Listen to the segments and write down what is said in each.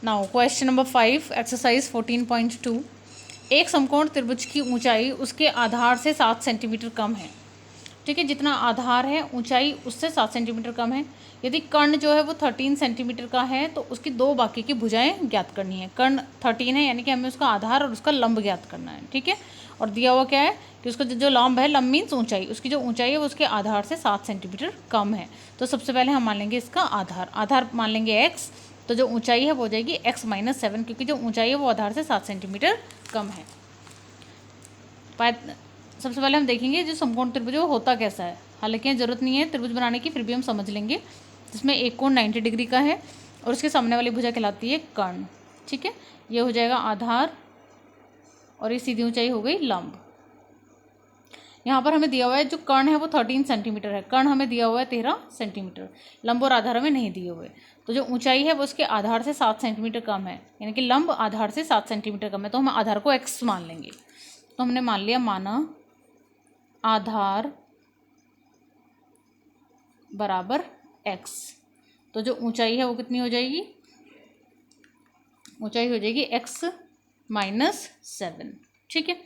Now question number 5 exercise 14.2। एक समकोण त्रिभुज की ऊंचाई उसके आधार से 7 सेंटीमीटर कम है। ठीक है, जितना आधार है ऊंचाई उससे 7 सेंटीमीटर कम है। यदि कर्ण जो है वो 13 सेंटीमीटर का है तो उसकी दो बाकी की भुजाएं ज्ञात करनी है। कर्ण 13 है यानी कि हमें उसका आधार और उसका लंब ज्ञात करना है। ठीक है, और दिया हुआ क्या है कि उसका जो लंब है, लंब मीन्स ऊंचाई, उसकी जो ऊंचाई है वो उसके आधार से 7 सेंटीमीटर कम है। तो सबसे पहले हम मान लेंगे इसका आधार मान लेंगे x। तो जो ऊंचाई है वो हो जाएगी x-7, क्योंकि जो ऊंचाई है वो आधार से 7 सेंटीमीटर कम है। सबसे पहले हम देखेंगे जो समकोण त्रिभुज वो होता कैसा है। हालांकि ज़रूरत नहीं है त्रिभुज बनाने की, फिर भी हम समझ लेंगे। जिसमें एक कोण 90 डिग्री का है और उसके सामने वाली भुजा कहलाती है कर्ण। ठीक है, ये हो जाएगा आधार और ये सीधी ऊंचाई हो गई लंब। यहाँ पर हमें दिया हुआ है जो कर्ण है वो 13 सेंटीमीटर है, कर्ण हमें दिया हुआ है 13 सेंटीमीटर, लंब और आधार हमें नहीं दिए हुए। तो जो ऊंचाई है वो उसके आधार से 7 सेंटीमीटर कम है, यानी कि लंब आधार से 7 सेंटीमीटर कम है। तो हम आधार को x मान लेंगे। तो हमने मान लिया, माना आधार बराबर x। तो जो ऊंचाई है वो कितनी हो जाएगी, ऊंचाई हो जाएगी x-7। ठीक है,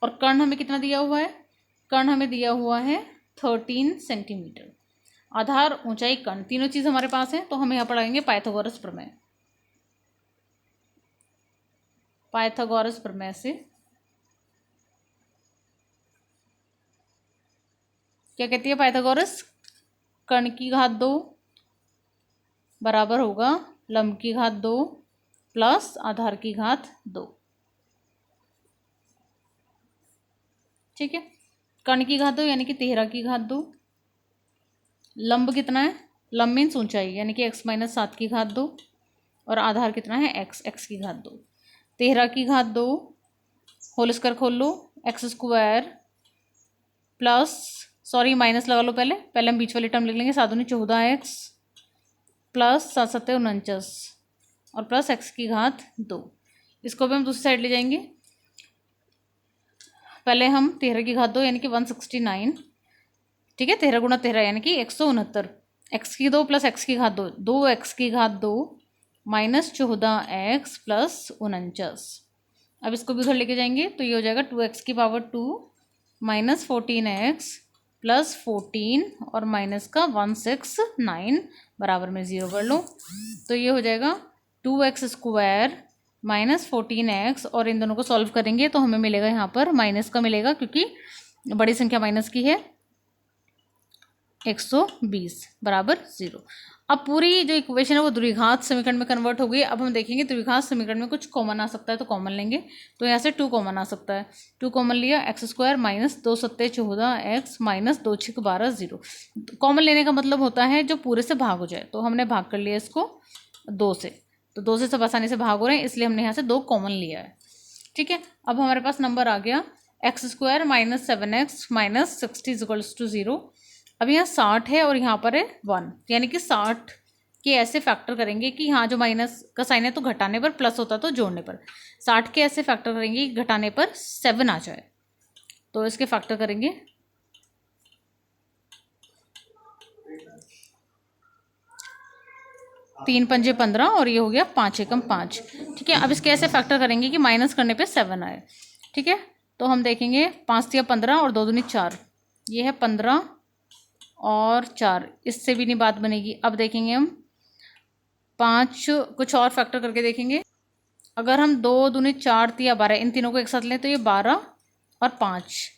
और कर्ण हमें कितना दिया हुआ है, कर्ण हमें दिया हुआ है 13 सेंटीमीटर। आधार, ऊंचाई, कर्ण तीनों चीज़ हमारे पास है। तो हम यहाँ पढ़ाएंगे पाइथागोरस प्रमेय। पाइथागोरस प्रमेय से क्या कहती है पाइथागोरस, कर्ण की घात 2 बराबर होगा लंब की घात 2 प्लस आधार की घात 2। ठीक है, कर्ण की घात 2 यानी कि 13 की घात 2। लंब कितना है, लंब मीन्स ऊंचाई, यानी कि x-7 की घात 2, और आधार कितना है x की घात 2। 13 की घात 2 होल स्क्वायर खोल लो, x² प्लस, सॉरी माइनस लगा लो, पहले हम बीच वाली टर्म लिख लेंगे, 7 दूनी 14x प्लस 7 सत्ते 49 और प्लस x की घात 2। इसको भी हम दूसरी साइड ले जाएंगे। पहले हम 13 की घात 2 यानी कि 169। ठीक है, 13 गुणा 13 यानी कि 169, x की 2 प्लस x की घात 2, 2x की घात 2 माइनस 14x प्लस 49। अब इसको भी उधर लेके जाएंगे तो ये हो जाएगा 2x की पावर 2 माइनस 14x प्लस 14 और माइनस का 169 बराबर में 0 कर लो। तो ये हो जाएगा 2x² माइनस 14x, और इन दोनों को सॉल्व करेंगे तो हमें मिलेगा यहाँ पर माइनस का मिलेगा, क्योंकि बड़ी संख्या माइनस की है, 120 बराबर 0। अब पूरी जो इक्वेशन है वो द्विघात समीकरण में कन्वर्ट हो गई। अब हम देखेंगे द्विघात समीकरण में कुछ कॉमन आ सकता है तो कॉमन लेंगे। तो यहाँ से 2 कॉमन आ सकता है, 2 कॉमन लिया, x² माइनस 2 सत्ते 14x माइनस 2 छक 12 0। कॉमन लेने का मतलब होता है जो पूरे से भाग हो जाए। तो हमने भाग कर लिया इसको 2 से, तो 2 से सब आसानी से भाग हो रहे हैं, इसलिए हमने यहाँ से 2 कॉमन लिया है। ठीक है, अब हमारे पास नंबर आ गया x² माइनस 7x माइनस 60 = 0। अब यहाँ 60 है और यहाँ पर है 1, यानी कि 60 के ऐसे फैक्टर करेंगे कि यहाँ जो माइनस का साइन है तो घटाने पर, प्लस होता तो जोड़ने पर। 60 के ऐसे फैक्टर करेंगे कि घटाने पर 7 आ जाए। तो इसके फैक्टर करेंगे 3 पंजे 15 और ये हो गया 5 एकम 5। ठीक है, अब इसके ऐसे फैक्टर करेंगे कि माइनस करने पे 7 आए। ठीक है, तो हम देखेंगे 5 दिया 15 और 2 दूनी 4, ये है 15 और 4, इससे भी नहीं बात बनेगी। अब देखेंगे हम 5 कुछ और फैक्टर करके देखेंगे। अगर हम 2 दूनी 4 तिया 12 इन तीनों को एक साथ लें तो ये 12 और 5,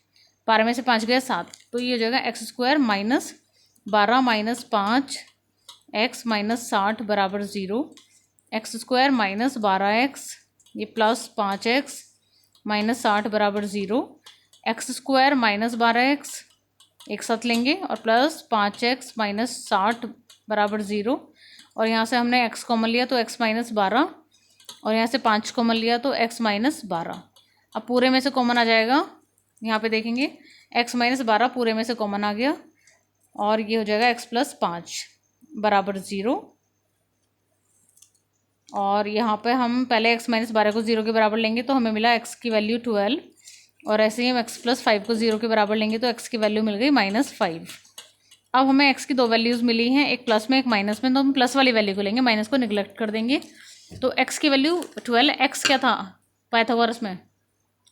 12 में से 5 गया 7, तो ये हो जाएगा x² minus 12 minus 5 x minus 60 बराबर 0। x² माइनस 12x ये प्लस 5x माइनस 60 बराबर 0। x² माइनस 12x एक साथ लेंगे और प्लस 5x माइनस 60 बराबर 0। और यहाँ से हमने x कॉमन लिया तो x माइनस 12, और यहाँ से 5 कॉमन लिया तो x माइनस 12। अब पूरे में से कॉमन आ जाएगा, यहाँ पे देखेंगे x माइनस 12 पूरे में से कॉमन आ गया, और ये हो जाएगा x प्लस 5 बराबर 0। और यहाँ पे हम पहले x माइनस 12 को 0 के बराबर लेंगे तो हमें मिला x की वैल्यू 12, और ऐसे ही हम x प्लस 5 को 0 के बराबर लेंगे तो x की वैल्यू मिल गई -5। अब हमें x की 2 वैल्यूज़ मिली हैं, एक प्लस में एक माइनस में, तो हम प्लस वाली वैल्यू को लेंगे, माइनस को निगलेक्ट कर देंगे। तो x की वैल्यू 12, x क्या था पाइथागोरस में,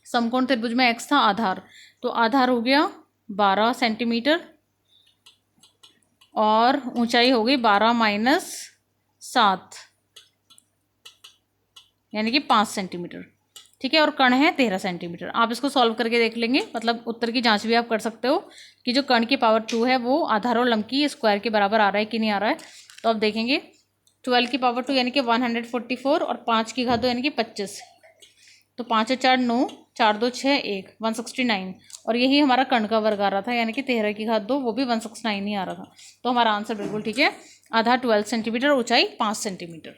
समकोण त्रिभुज में x था आधार, तो आधार हो गया 12 सेंटीमीटर और ऊंचाई हो गई 12 माइनस 7 यानी कि 5 सेंटीमीटर। ठीक है, और कण है 13 सेंटीमीटर। आप इसको सॉल्व करके देख लेंगे, मतलब उत्तर की जांच भी आप कर सकते हो कि जो कण की पावर 2 है वो आधार और लंब की स्क्वायर के बराबर आ रहा है कि नहीं आ रहा है। तो आप देखेंगे 12 की पावर 2 यानी कि 144 और 5 की घात 2 यानी कि 25, तो 5 और 4 9, 4 2 6 1 169, और यही हमारा कण का वर्ग आ रहा था यानी कि 13 की घात 2 वो भी 169 ही आ रहा था। तो हमारा आंसर बिल्कुल ठीक है, आधार 12 सेंटीमीटर, ऊंचाई 5 सेंटीमीटर।